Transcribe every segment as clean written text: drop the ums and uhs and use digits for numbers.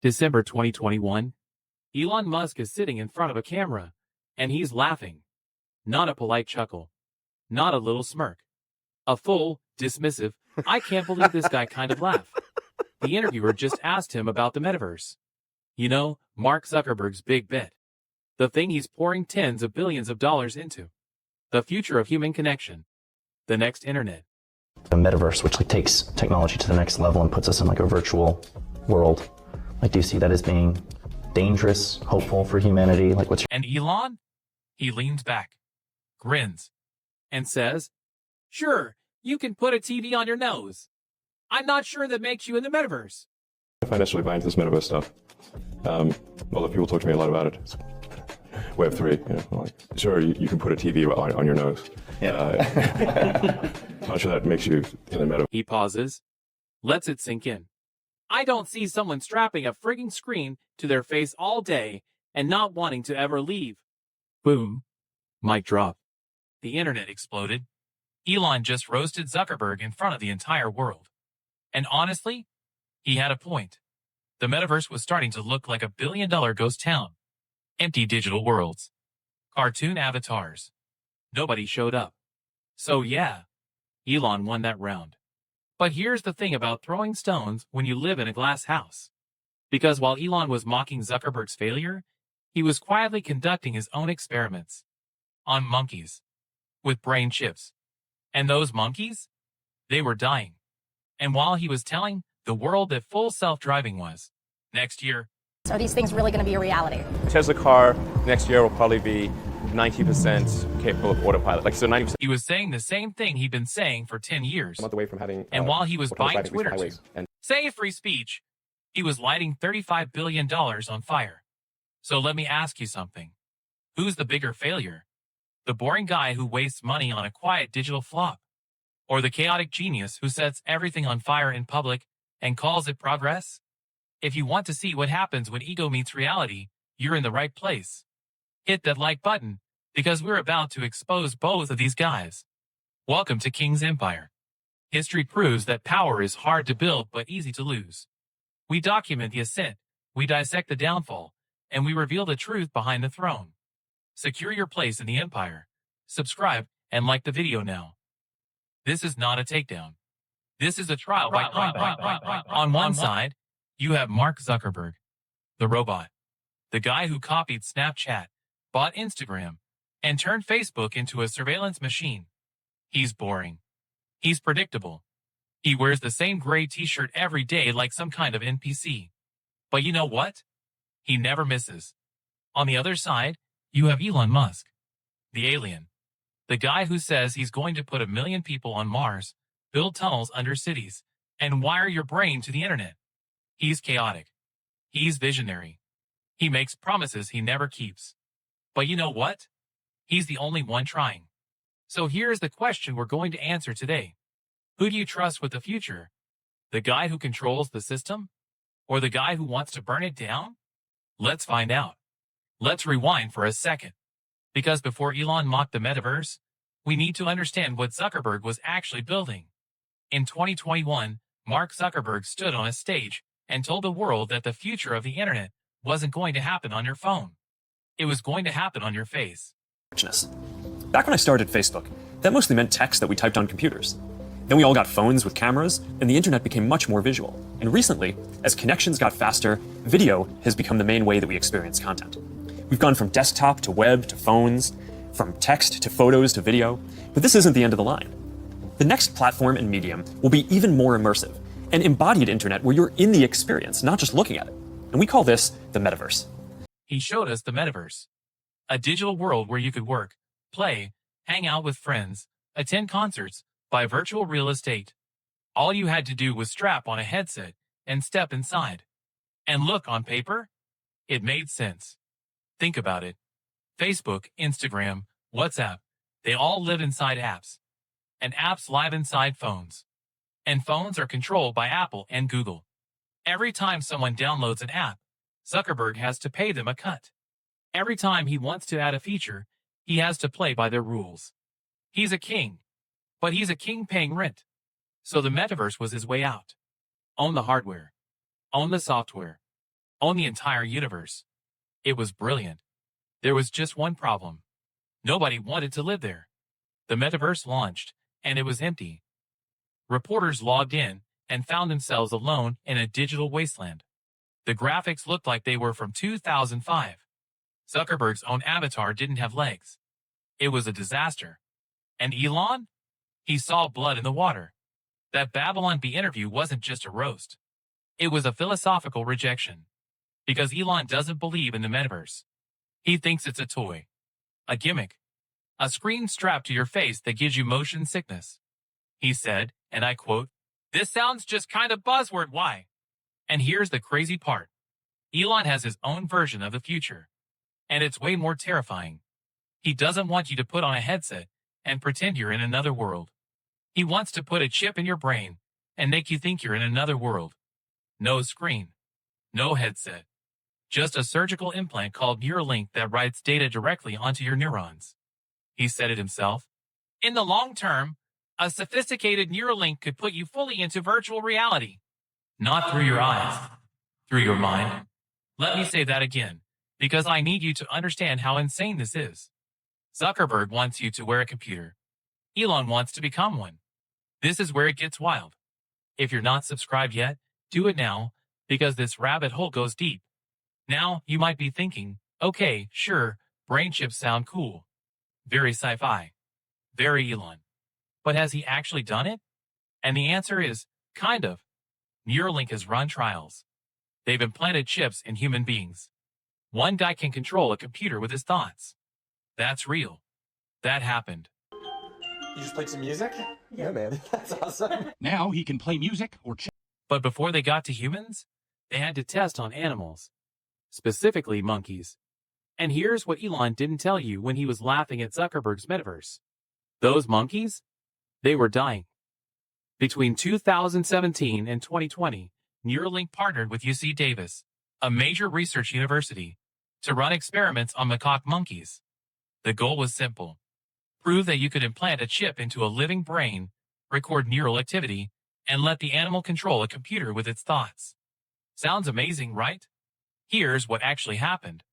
December 2021. Elon Musk is sitting in front of a camera, and he's laughing. Not a polite chuckle. Not a little smirk. A full, dismissive, I can't believe this guy kind of laugh. The interviewer just asked him about the metaverse. You know, Mark Zuckerberg's big bet. The thing he's pouring tens of billions of dollars into. The future of human connection. The next internet. The metaverse, which takes technology to the next level and puts us in a virtual world. Do you see that as being dangerous, hopeful for humanity? What's your... And Elon? He leans back, grins, and says, "Sure, you can put a TV on your nose. I'm not sure that makes you in the metaverse." I find necessarily buy into this metaverse stuff. A lot of people talk to me a lot about it. It's Web3, sure, you can put a TV on your nose. Yeah. Not sure that makes you in the metaverse. He pauses, lets it sink in. I don't see someone strapping a frigging screen to their face all day and not wanting to ever leave. Boom. Mic drop. The internet exploded. Elon just roasted Zuckerberg in front of the entire world. And honestly, he had a point. The metaverse was starting to look like a billion-dollar ghost town. Empty digital worlds. Cartoon avatars. Nobody showed up. So yeah, Elon won that round. But here's the thing about throwing stones when you live in a glass house. Because while Elon was mocking Zuckerberg's failure, he was quietly conducting his own experiments. On monkeys. With brain chips. And those monkeys? They were dying. And while he was telling the world that full self-driving was, next year, are these things really going to be a reality? Tesla car next year will probably be 90% capable of autopilot. 90%. He was saying the same thing he'd been saying for 10 years. A month away from having. And while he was buying Twitter to and say free speech, he was lighting $35 billion on fire. So let me ask you something. Who's the bigger failure? The boring guy who wastes money on a quiet digital flop? Or the chaotic genius who sets everything on fire in public and calls it progress? If you want to see what happens when ego meets reality, you're in the right place. Hit that like button, because we're about to expose both of these guys. Welcome to King's Empire. History proves that power is hard to build but easy to lose. We document the ascent, we dissect the downfall, and we reveal the truth behind the throne. Secure your place in the empire. Subscribe and like the video now. This is not a takedown. This is a trial by combat. On one side, you have Mark Zuckerberg, the robot, the guy who copied Snapchat, bought Instagram, and turned Facebook into a surveillance machine. He's boring. He's predictable. He wears the same gray t-shirt every day like some kind of NPC. But you know what? He never misses. On the other side, you have Elon Musk, the alien, the guy who says he's going to put 1 million people on Mars, build tunnels under cities, and wire your brain to the internet. He's chaotic. He's visionary. He makes promises he never keeps. But you know what? He's the only one trying. So here's the question we're going to answer today. Who do you trust with the future? The guy who controls the system? Or the guy who wants to burn it down? Let's find out. Let's rewind for a second. Because before Elon mocked the metaverse, we need to understand what Zuckerberg was actually building. In 2021, Mark Zuckerberg stood on a stage and told the world that the future of the internet wasn't going to happen on your phone. It was going to happen on your face. Back when I started Facebook, that mostly meant text that we typed on computers. Then we all got phones with cameras, and the internet became much more visual. And recently, as connections got faster, video has become the main way that we experience content. We've gone from desktop to web to phones, from text to photos to video, but this isn't the end of the line. The next platform and medium will be even more immersive, an embodied internet where you're in the experience, not just looking at it. And we call this the metaverse. He showed us the metaverse, a digital world where you could work, play, hang out with friends, attend concerts, buy virtual real estate. All you had to do was strap on a headset and step inside. And look, on paper, it made sense. Think about it. Facebook, Instagram, WhatsApp, they all live inside apps. And apps live inside phones. And phones are controlled by Apple and Google. Every time someone downloads an app, Zuckerberg has to pay them a cut. Every time he wants to add a feature, he has to play by their rules. He's a king, but he's a king paying rent. So the metaverse was his way out. Own the hardware. Own the software. own the entire universe. It was brilliant. There was just one problem. Nobody wanted to live there. The metaverse launched, and it was empty. Reporters logged in and found themselves alone in a digital wasteland. The graphics looked like they were from 2005. Zuckerberg's own avatar didn't have legs. It was a disaster. And Elon? He saw blood in the water. That Babylon Bee interview wasn't just a roast. It was a philosophical rejection. Because Elon doesn't believe in the metaverse. He thinks it's a toy. A gimmick. A screen strapped to your face that gives you motion sickness. He said, and I quote, "This sounds just kind of buzzword, why?" And here's the crazy part. Elon has his own version of the future. And it's way more terrifying. He doesn't want you to put on a headset and pretend you're in another world. He wants to put a chip in your brain and make you think you're in another world. No screen. No headset. Just a surgical implant called Neuralink that writes data directly onto your neurons. He said it himself. In the long term, a sophisticated Neuralink could put you fully into virtual reality. Not through your eyes, through your mind. Let me say that again, because I need you to understand how insane this is. Zuckerberg wants you to wear a computer. Elon wants to become one. This is where it gets wild. If you're not subscribed yet, do it now, because this rabbit hole goes deep. Now, you might be thinking, okay, sure, brain chips sound cool. Very sci-fi. Very Elon. But has he actually done it? And the answer is, kind of. Neuralink has run trials. They've implanted chips in human beings. One guy can control a computer with his thoughts. That's real. That happened. You just played some music? Yeah, man. That's awesome. Now he can play music or But before they got to humans, they had to test on animals. Specifically monkeys. And here's what Elon didn't tell you when he was laughing at Zuckerberg's metaverse. Those monkeys? They were dying. Between 2017 and 2020, Neuralink partnered with UC Davis, a major research university, to run experiments on macaque monkeys. The goal was simple. Prove that you could implant a chip into a living brain, record neural activity, and let the animal control a computer with its thoughts. Sounds amazing, right? Here's what actually happened.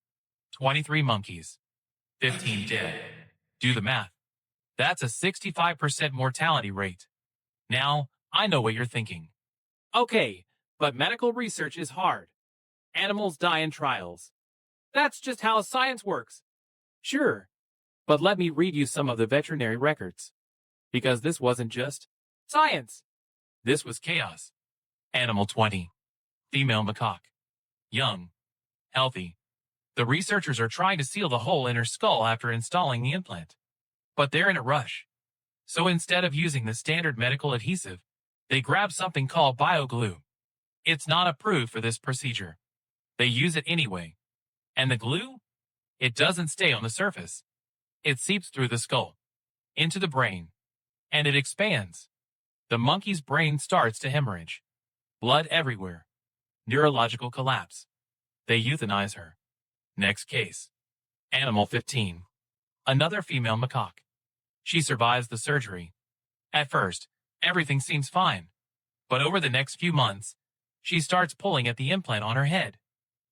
23 monkeys. 15 dead. Do the math. That's a 65% mortality rate. Now, I know what you're thinking. Okay, but medical research is hard. Animals die in trials. That's just how science works. Sure, but let me read you some of the veterinary records. Because this wasn't just science. This was chaos. Animal 20. Female macaque. Young. Healthy. The researchers are trying to seal the hole in her skull after installing the implant. But they're in a rush. So instead of using the standard medical adhesive, they grab something called bioglue. It's not approved for this procedure. They use it anyway. And the glue? It doesn't stay on the surface. It seeps through the skull, into the brain, and it expands. The monkey's brain starts to hemorrhage. Blood everywhere. Neurological collapse. They euthanize her. Next case. Animal 15. Another female macaque. She survives the surgery. At first, everything seems fine. But over the next few months, she starts pulling at the implant on her head.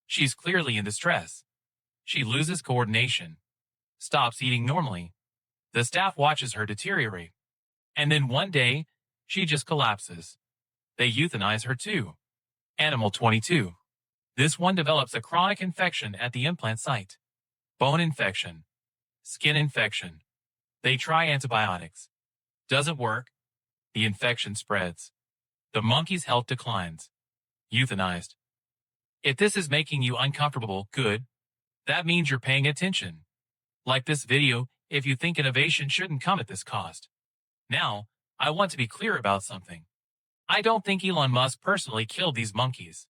She's clearly in distress. She loses coordination. Stops eating normally. The staff watches her deteriorate. And then one day, she just collapses. They euthanize her too. Animal 22. This one develops a chronic infection at the implant site. Bone infection. Skin infection. They try antibiotics. Doesn't work. The infection spreads. The monkey's health declines. Euthanized. If this is making you uncomfortable, good. That means you're paying attention. Like this video, if you think innovation shouldn't come at this cost. Now, I want to be clear about something. I don't think Elon Musk personally killed these monkeys.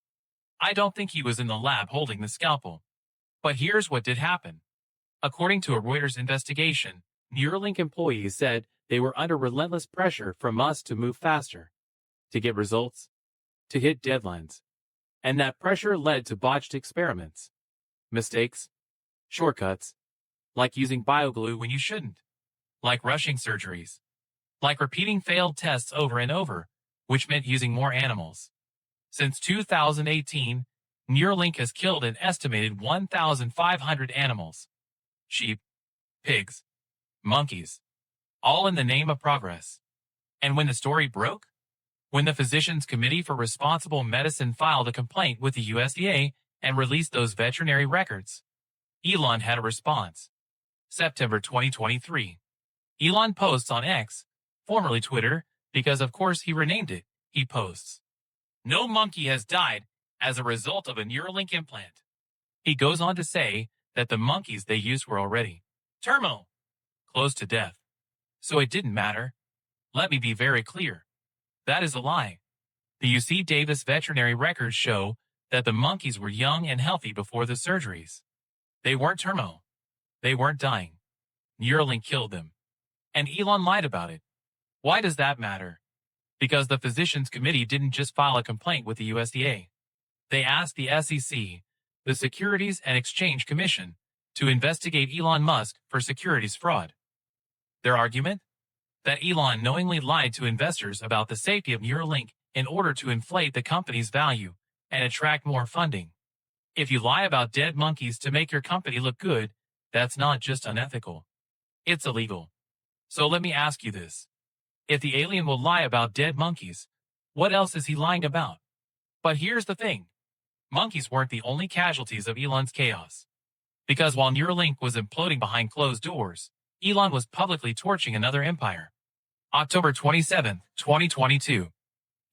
I don't think he was in the lab holding the scalpel. But here's what did happen. According to a Reuters investigation, Neuralink employees said they were under relentless pressure from Musk to move faster, to get results, to hit deadlines. And that pressure led to botched experiments. Mistakes. Shortcuts. Like using bioglue when you shouldn't. Like rushing surgeries. Like repeating failed tests over and over, which meant using more animals. Since 2018, Neuralink has killed an estimated 1,500 animals. Sheep, pigs, monkeys, all in the name of progress. And when the story broke? When the Physicians Committee for Responsible Medicine filed a complaint with the USDA and released those veterinary records, Elon had a response. September 2023. Elon posts on X, formerly Twitter, because of course he renamed it. He posts, "No monkey has died as a result of a Neuralink implant." He goes on to say that the monkeys they used were already terminal, close to death. So it didn't matter. Let me be very clear. That is a lie. The UC Davis veterinary records show that the monkeys were young and healthy before the surgeries. They weren't terminal. They weren't dying. Neuralink killed them. And Elon lied about it. Why does that matter? Because the Physicians Committee didn't just file a complaint with the USDA. They asked the SEC, the Securities and Exchange Commission, to investigate Elon Musk for securities fraud. Their argument? That Elon knowingly lied to investors about the safety of Neuralink in order to inflate the company's value and attract more funding. If you lie about dead monkeys to make your company look good, that's not just unethical. It's illegal. So let me ask you this. If the alien will lie about dead monkeys, what else is he lying about? But here's the thing. Monkeys weren't the only casualties of Elon's chaos. Because while Neuralink was imploding behind closed doors, Elon was publicly torching another empire. October 27, 2022.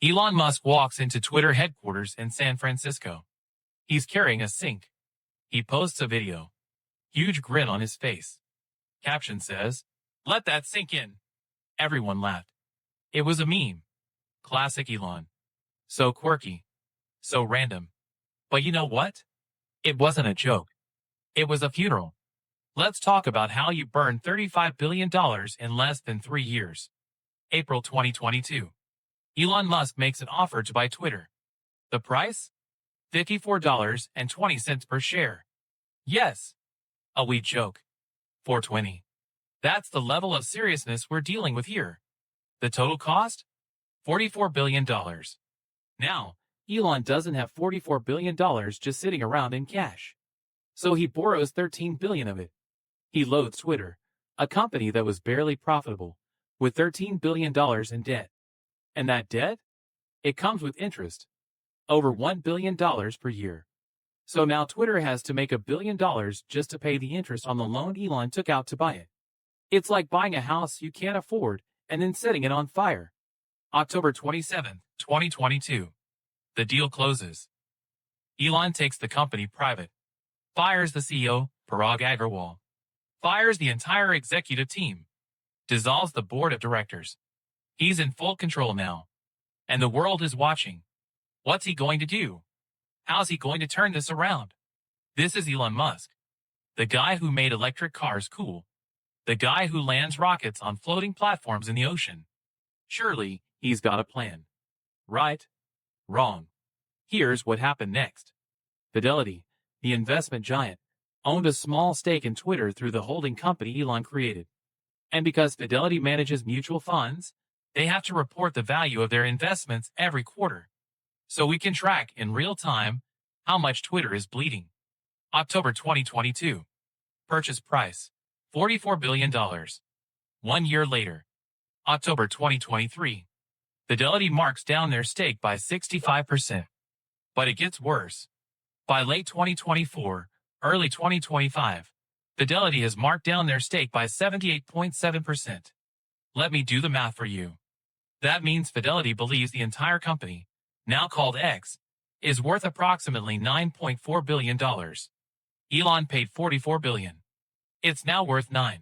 Elon Musk walks into Twitter headquarters in San Francisco. He's carrying a sink. He posts a video. Huge grin on his face. Caption says, "Let that sink in." Everyone laughed. It was a meme. Classic Elon. So quirky. So random. But you know what? It wasn't a joke. It was a funeral. Let's talk about how you burned $35 billion in less than 3 years. April 2022. Elon Musk makes an offer to buy Twitter. The price? $54.20 per share. Yes. A wee joke. 420. That's the level of seriousness we're dealing with here. The total cost? $44 billion. Now, Elon doesn't have $44 billion just sitting around in cash. So he borrows $13 billion of it. He loads Twitter, a company that was barely profitable, with $13 billion in debt. And that debt? It comes with interest. Over $1 billion per year. So now Twitter has to make $1 billion just to pay the interest on the loan Elon took out to buy it. It's like buying a house you can't afford and then setting it on fire. October 27, 2022. The deal closes. Elon takes the company private. Fires the CEO, Parag Agrawal. Fires the entire executive team. Dissolves the board of directors. He's in full control now. And the world is watching. What's he going to do? How's he going to turn this around? This is Elon Musk. The guy who made electric cars cool. The guy who lands rockets on floating platforms in the ocean. Surely, he's got a plan. Right? Wrong. Here's what happened next. Fidelity, the investment giant, owned a small stake in Twitter through the holding company Elon created. And because Fidelity manages mutual funds, they have to report the value of their investments every quarter. So we can track in real time how much Twitter is bleeding. October 2022. Purchase price, $44 billion. 1 year later. October 2023. Fidelity marks down their stake by 65%. But it gets worse. By late 2024, early 2025, Fidelity has marked down their stake by 78.7%. Let me do the math for you. That means Fidelity believes the entire company, now called X, is worth approximately $9.4 billion. Elon paid $44 billion. It's now worth $9.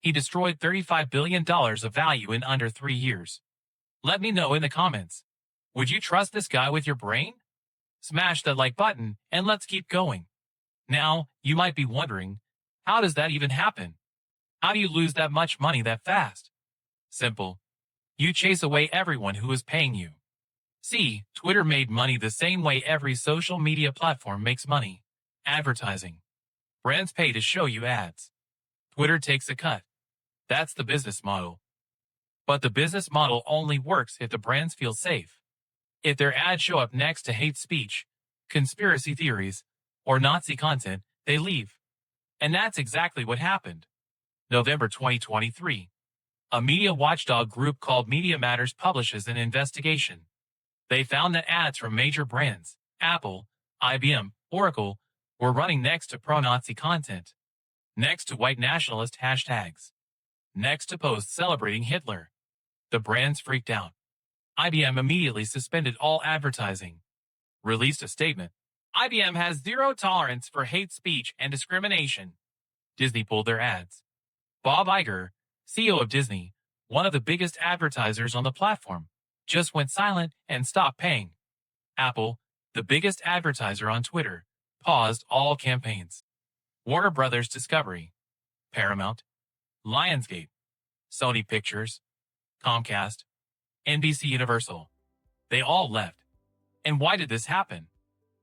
He destroyed $35 billion of value in under 3 years. Let me know in the comments. Would you trust this guy with your brain? Smash that like button and let's keep going. Now, you might be wondering, how does that even happen? How do you lose that much money that fast? Simple. You chase away everyone who is paying you. See, Twitter made money the same way every social media platform makes money. Advertising. Brands pay to show you ads. Twitter takes a cut. That's the business model. But the business model only works if the brands feel safe. If their ads show up next to hate speech, conspiracy theories, or Nazi content, they leave. And that's exactly what happened. November 2023. A media watchdog group called Media Matters publishes an investigation. They found that ads from major brands, Apple, IBM, Oracle, were running next to pro-Nazi content, next to white nationalist hashtags, next to posts celebrating Hitler. The brands freaked out. IBM immediately suspended all advertising, released a statement. IBM has zero tolerance for hate speech and discrimination. Disney pulled their ads. Bob Iger, CEO of Disney, one of the biggest advertisers on the platform, just went silent and stopped paying. Apple, the biggest advertiser on Twitter, paused all campaigns. Warner Brothers Discovery, Paramount, Lionsgate, Sony Pictures, Comcast, NBC Universal. They all left. And why did this happen?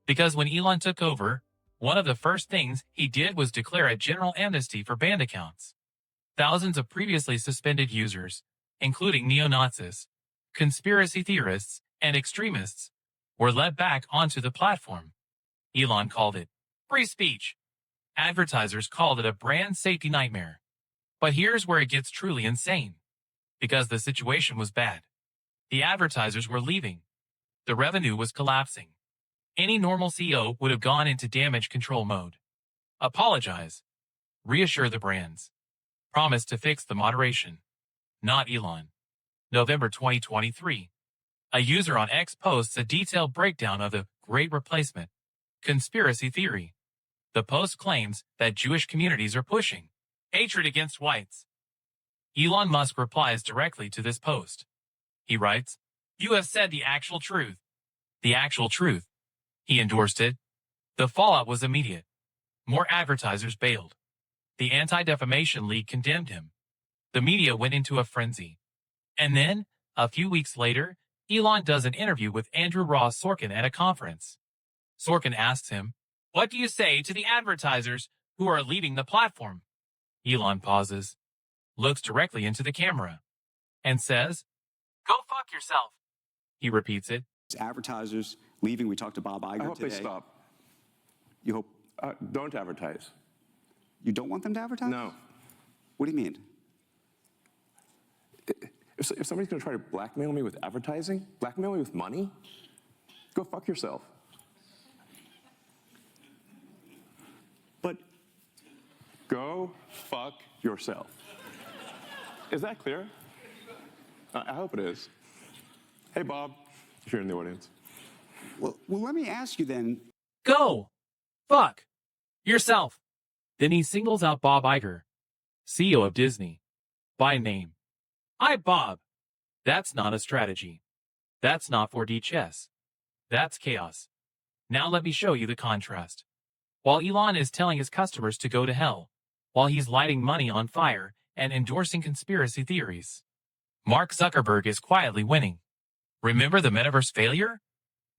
Because when Elon took over, one of the first things he did was declare a general amnesty for banned accounts. Thousands of previously suspended users, including neo-Nazis, conspiracy theorists, and extremists, were let back onto the platform. Elon called it free speech. Advertisers called it a brand safety nightmare. But here's where it gets truly insane. Because the situation was bad. The advertisers were leaving. The revenue was collapsing. Any normal CEO would have gone into damage control mode. Apologize. Reassure the brands. Promise to fix the moderation. Not Elon. November 2023. A user on X posts a detailed breakdown of the Great Replacement conspiracy theory. The post claims that Jewish communities are pushing hatred against whites. Elon Musk replies directly to this post. He writes, "You have said the actual truth." The actual truth. He endorsed it. The fallout was immediate. More advertisers bailed. The Anti-Defamation League condemned him. The media went into a frenzy. And then, a few weeks later, Elon does an interview with Andrew Ross Sorkin at a conference. Sorkin asks him, "What do you say to the advertisers who are leaving the platform?" Elon pauses, looks directly into the camera, and says, "Go fuck yourself." He repeats it. Advertisers leaving. We talked to Bob Iger I hope today. they stop. You hope Don't advertise. you don't want them to advertise? No. What do you mean? If somebody's going to try to blackmail me with advertising, blackmail me with money, go fuck yourself. But Go fuck yourself. Is that clear? I hope it is. Hey, Bob, if you're in the audience. well, let me ask you then. Go fuck yourself. Then he singles out Bob Iger, CEO of Disney, by name. Hi, Bob. That's not a strategy. That's not 4D chess. That's chaos. Now let me show you the contrast. While Elon is telling his customers to go to hell, while he's lighting money on fire and endorsing conspiracy theories, Mark Zuckerberg is quietly winning. Remember the metaverse failure?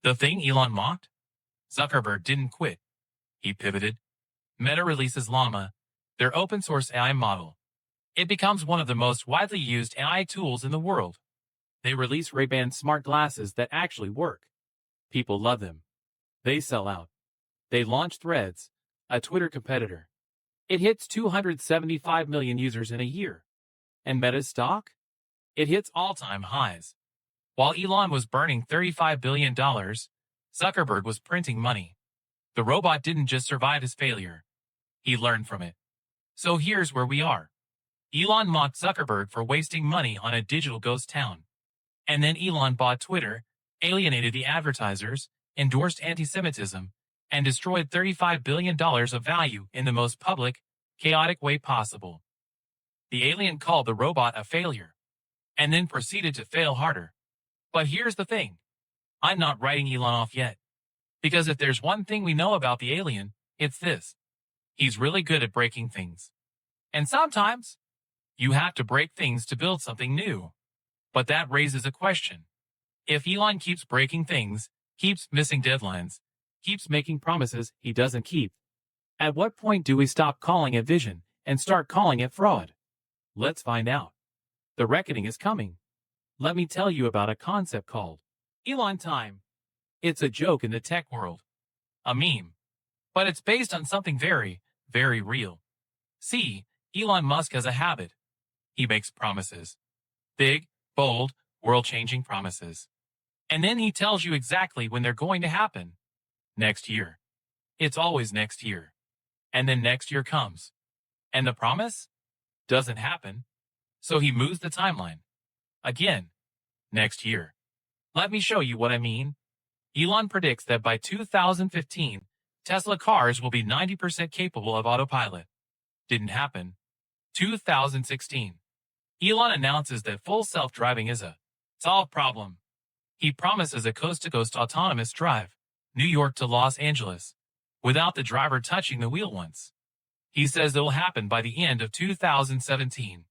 The thing Elon mocked? Zuckerberg didn't quit. He pivoted. Meta releases Llama, their open source AI model. It becomes one of the most widely used AI tools in the world. They release Ray-Ban smart glasses that actually work. People love them. They sell out. They launch Threads, a Twitter competitor. It hits 275 million users in a year. And Meta's stock? It hits all-time highs. While Elon was burning $35 billion, Zuckerberg was printing money. The robot didn't just survive his failure. He learned from it. So here's where we are. Elon mocked Zuckerberg for wasting money on a digital ghost town. And then Elon bought Twitter, alienated the advertisers, endorsed anti-Semitism, and destroyed $35 billion of value in the most public, chaotic way possible. The alien called the robot a failure, and then proceeded to fail harder. But here's the thing. I'm not writing Elon off yet. Because if there's one thing we know about the alien, it's this. He's really good at breaking things. And sometimes, you have to break things to build something new. But that raises a question. If Elon keeps breaking things, keeps missing deadlines, keeps making promises he doesn't keep, at what point do we stop calling it vision and start calling it fraud? Let's find out. The reckoning is coming. Let me tell you about a concept called Elon time. It's a joke in the tech world. a meme. But it's based on something very, very real. See, Elon Musk has a habit. He makes promises. Big, bold, world-changing promises. And then he tells you exactly when they're going to happen. Next year. It's always next year. And then next year comes. And the promise doesn't happen. So he moves the timeline. Again. Next year. Let me show you what I mean. Elon predicts that by 2015, Tesla cars will be 90% capable of autopilot. Didn't happen. 2016. Elon announces that full self-driving is a solved problem. He promises a coast-to-coast autonomous drive, New York to Los Angeles, without the driver touching the wheel once. He says it'll happen by the end of 2017.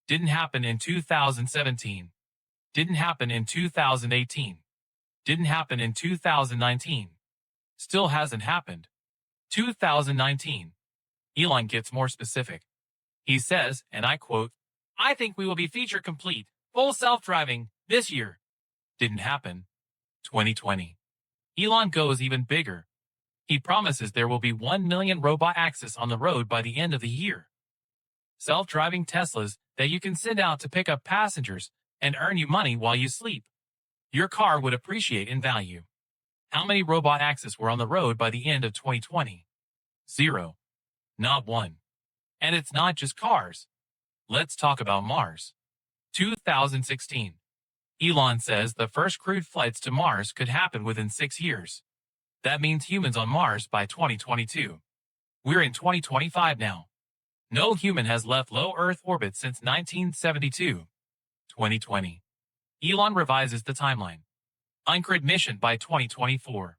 Didn't happen in 2017. Didn't happen in 2018. Didn't happen in 2019. Still hasn't happened. 2019. Elon gets more specific. He says, and I quote, "I think we will be feature complete, full self-driving, this year." Didn't happen. 2020. Elon goes even bigger. He promises there will be 1 million robot access on the road by the end of the year. Self-driving Teslas that you can send out to pick up passengers and earn you money while you sleep. Your car would appreciate in value. How many robot access were on the road by the end of 2020? 0. Not one. And it's not just cars. Let's talk about Mars. 2016. Elon says the first crewed flights to Mars could happen within 6 years. That means humans on Mars by 2022. We're in 2025 now. No human has left low Earth orbit since 1972. 2020. Elon revises the timeline. Uncrewed mission by 2024.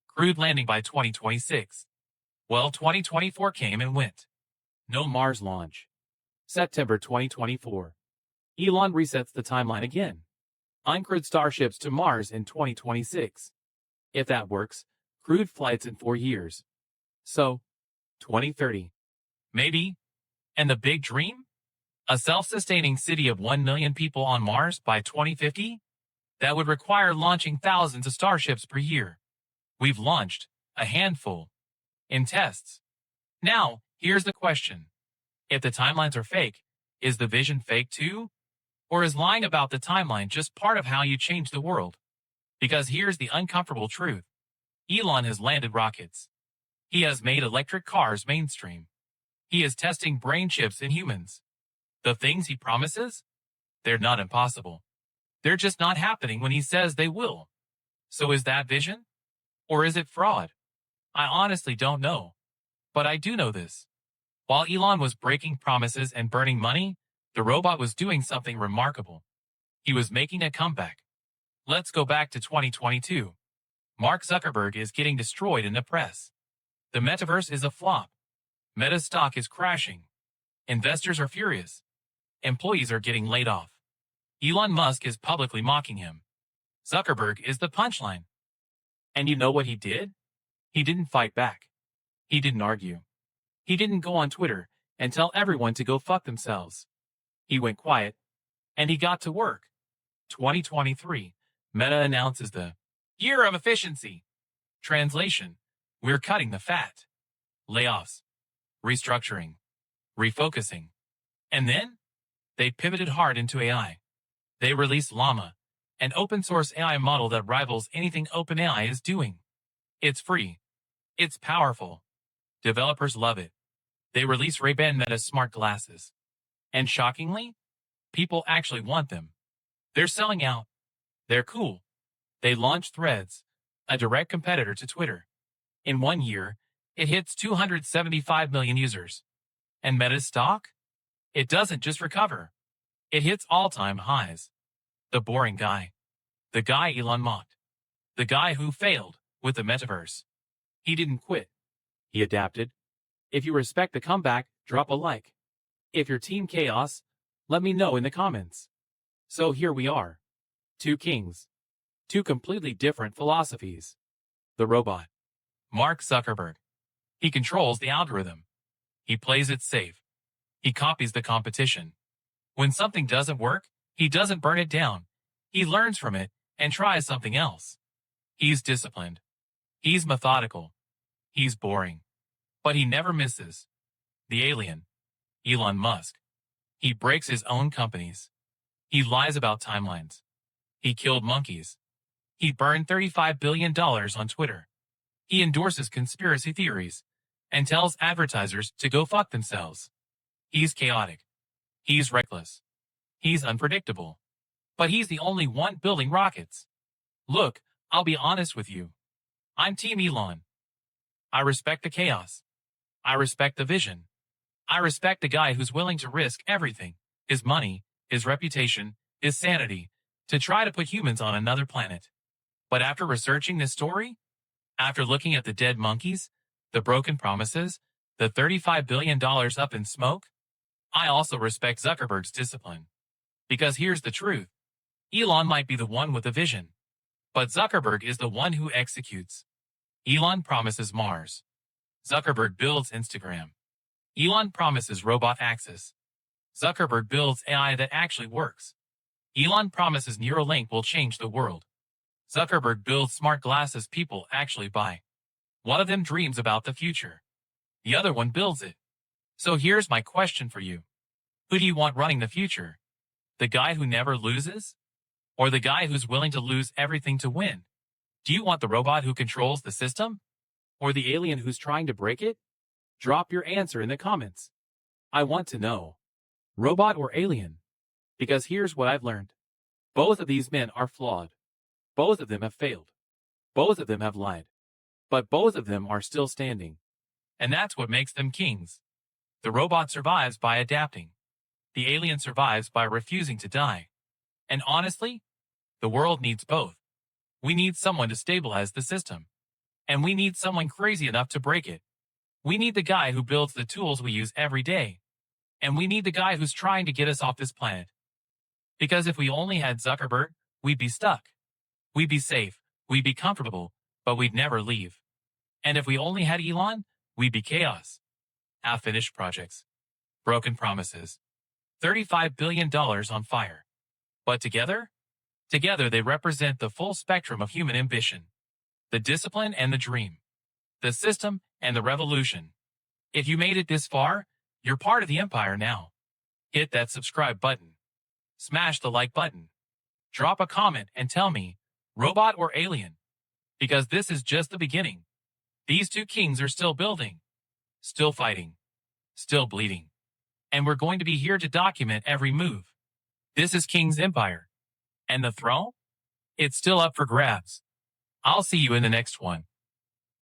Crewed landing by 2026. Well, 2024 came and went. No Mars launch. September 2024. Elon resets the timeline again. Uncrewed starships to Mars in 2026. If that works, crewed flights in 4 years. So, 2030. Maybe. And the big dream? A self-sustaining city of 1 million people on Mars by 2050? That would require launching thousands of starships per year. We've launched a handful in tests. Now, here's the question. If the timelines are fake, is the vision fake too? Or is lying about the timeline just part of how you change the world? Because here's the uncomfortable truth. Elon has landed rockets. He has made electric cars mainstream. He is testing brain chips in humans. The things he promises? They're not impossible. They're just not happening when he says they will. So is that vision? Or is it fraud? I honestly don't know. But I do know this. While Elon was breaking promises and burning money, the robot was doing something remarkable. He was making a comeback. Let's go back to 2022. Mark Zuckerberg is getting destroyed in the press. The metaverse is a flop. Meta stock is crashing. Investors are furious. Employees are getting laid off. Elon Musk is publicly mocking him. Zuckerberg is the punchline. And you know what he did? He didn't fight back. He didn't argue. He didn't go on Twitter and tell everyone to go fuck themselves. He went quiet, and he got to work. 2023, Meta announces the year of efficiency. Translation, we're cutting the fat. Layoffs, restructuring, refocusing. And then, they pivoted hard into AI. They released Llama, an open-source AI model that rivals anything OpenAI is doing. It's free. It's powerful. Developers love it. They release Ray-Ban Meta smart glasses. And shockingly, people actually want them. They're selling out. They're cool. They launched Threads, a direct competitor to Twitter. In 1 year, it hits 275 million users. And Meta's stock? It doesn't just recover. It hits all-time highs. The boring guy. The guy Elon mocked. The guy who failed with the metaverse. He didn't quit. He adapted. If you respect the comeback, drop a like. If you're Team Chaos, let me know in the comments. So here we are. Two kings. Two completely different philosophies. The robot. Mark Zuckerberg. He controls the algorithm. He plays it safe. He copies the competition. When something doesn't work, he doesn't burn it down. He learns from it and tries something else. He's disciplined. He's methodical. He's boring. But he never misses. The alien. Elon Musk. He breaks his own companies. He lies about timelines. He killed monkeys. He burned $35 billion on Twitter. He endorses conspiracy theories and tells advertisers to go fuck themselves. He's chaotic. He's reckless. He's unpredictable. But he's the only one building rockets. Look, I'll be honest with you. I'm Team Elon. I respect the chaos. I respect the vision. I respect the guy who's willing to risk everything, his money, his reputation, his sanity, to try to put humans on another planet. But after researching this story, after looking at the dead monkeys, the broken promises, the $35 billion up in smoke, I also respect Zuckerberg's discipline. Because here's the truth. Elon might be the one with the vision, but Zuckerberg is the one who executes. Elon promises Mars. Zuckerberg builds Instagram. Elon promises robot access. Zuckerberg builds AI that actually works. Elon promises Neuralink will change the world. Zuckerberg builds smart glasses people actually buy. One of them dreams about the future. The other one builds it. So here's my question for you. Who do you want running the future? The guy who never loses? Or the guy who's willing to lose everything to win? Do you want the robot who controls the system? Or the alien who's trying to break it? Drop your answer in the comments. I want to know. Robot or alien? Because here's what I've learned. Both of these men are flawed. Both of them have failed. Both of them have lied. But both of them are still standing. And that's what makes them kings. The robot survives by adapting. The alien survives by refusing to die. And honestly, the world needs both. We need someone to stabilize the system. And we need someone crazy enough to break it. We need the guy who builds the tools we use every day. And we need the guy who's trying to get us off this planet. Because if we only had Zuckerberg, we'd be stuck. We'd be safe, we'd be comfortable, but we'd never leave. And if we only had Elon, we'd be chaos. Half-finished projects. Broken promises. $35 billion on fire. But together they represent the full spectrum of human ambition. The discipline and the dream. The system and the revolution. If you made it this far, you're part of the empire now. Hit that subscribe button. Smash the like button. Drop a comment and tell me, robot or alien? Because this is just the beginning. These two kings are still building. Still fighting. Still bleeding. And we're going to be here to document every move. This is King's Empire. And the throne? It's still up for grabs. I'll see you in the next one.